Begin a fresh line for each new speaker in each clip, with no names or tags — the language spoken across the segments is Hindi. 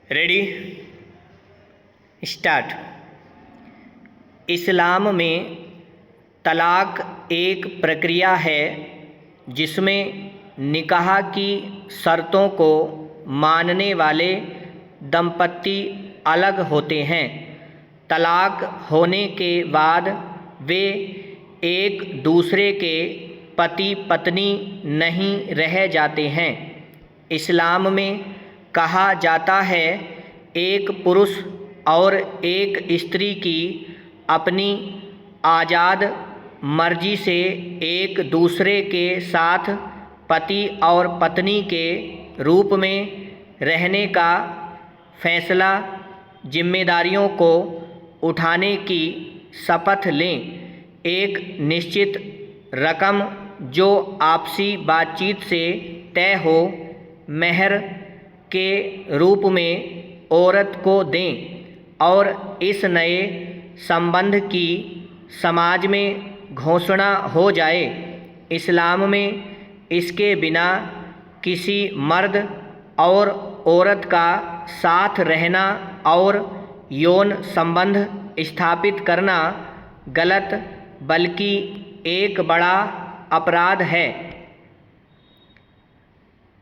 Ready start. इस्लाम में तलाक एक प्रक्रिया है जिसमें निकाह की शर्तों को मानने वाले दंपति अलग होते हैं। तलाक होने के बाद वे एक दूसरे के पति पत्नी नहीं रह जाते हैं। इस्लाम में कहा जाता है एक पुरुष और एक स्त्री की अपनी आज़ाद मर्जी से एक दूसरे के साथ पति और पत्नी के रूप में रहने का फैसला, जिम्मेदारियों को उठाने की शपथ लें। एक निश्चित रकम जो आपसी बातचीत से तय हो, मेहर के रूप में औरत को दें और इस नए संबंध की समाज में घोषणा हो जाए। इस्लाम में इसके बिना किसी मर्द और औरत का साथ रहना और यौन संबंध स्थापित करना गलत बल्कि एक बड़ा अपराध है।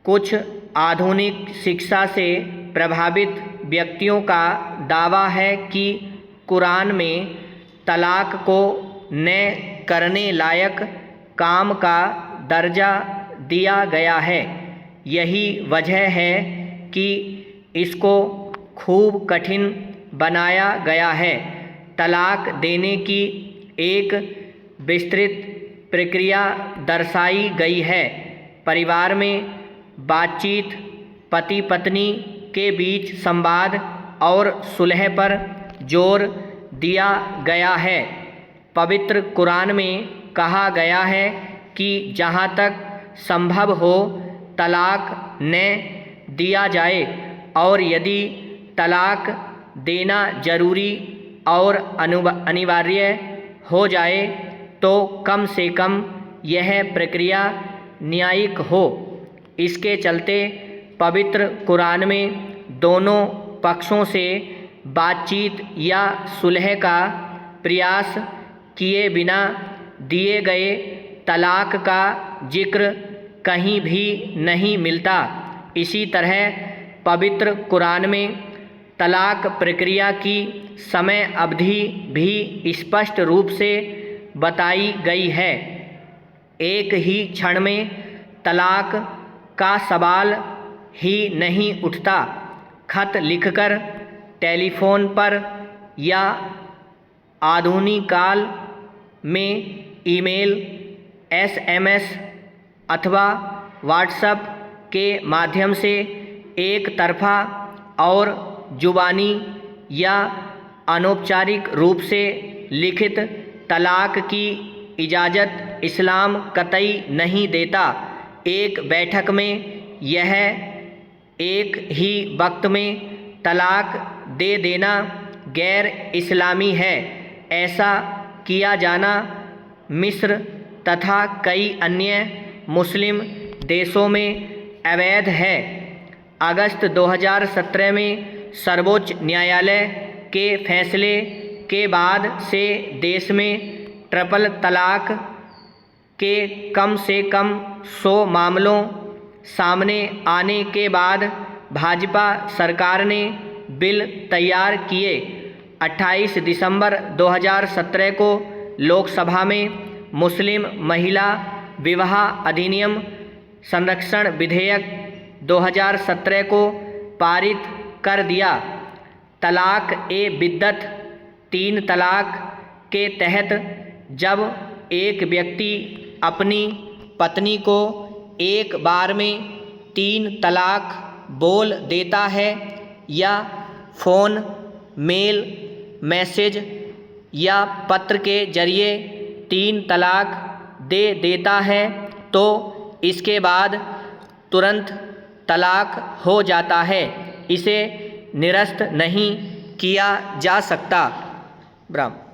कुछ आधुनिक शिक्षा से प्रभावित व्यक्तियों का दावा है कि कुरान में तलाक को न करने लायक काम का दर्जा दिया गया है। यही वजह है कि इसको खूब कठिन बनाया गया है। तलाक देने की एक विस्तृत प्रक्रिया दर्शाई गई है। परिवार में बातचीत, पति पत्नी के बीच संवाद और सुलह पर जोर दिया गया है। पवित्र कुरान में कहा गया है कि जहाँ तक संभव हो तलाक न दिया जाए, और यदि तलाक देना जरूरी और अनिवार्य हो जाए तो कम से कम यह प्रक्रिया न्यायिक हो। इसके चलते पवित्र कुरान में दोनों पक्षों से बातचीत या सुलह का प्रयास किए बिना दिए गए तलाक का जिक्र कहीं भी नहीं मिलता। इसी तरह पवित्र कुरान में तलाक प्रक्रिया की समय अवधि भी स्पष्ट रूप से बताई गई है। एक ही क्षण में तलाक का सवाल ही नहीं उठता। खत लिखकर, टेलीफोन पर या आधुनिक काल में ईमेल, SMS अथवा व्हाट्सएप के माध्यम से एक तरफा और जुबानी या अनौपचारिक रूप से लिखित तलाक की इजाज़त इस्लाम कतई नहीं देता। एक बैठक में यह एक ही वक्त में तलाक दे देना गैर इस्लामी है। ऐसा किया जाना मिस्र तथा कई अन्य मुस्लिम देशों में अवैध है। अगस्त 2017 में सर्वोच्च न्यायालय के फैसले के बाद से देश में ट्रिपल तलाक के कम से कम 100 मामलों सामने आने के बाद भाजपा सरकार ने बिल तैयार किए। 28 दिसंबर 2017 को लोकसभा में मुस्लिम महिला विवाह अधिनियम संरक्षण विधेयक 2017 को पारित कर दिया। तलाक ए बिद्दत, 3 तलाक के तहत जब एक व्यक्ति अपनी पत्नी को एक बार में 3 तलाक बोल देता है या फ़ोन, मेल, मैसेज या पत्र के जरिए 3 तलाक दे देता है तो इसके बाद तुरंत तलाक हो जाता है। इसे निरस्त नहीं किया जा सकता। ब्राह्मण।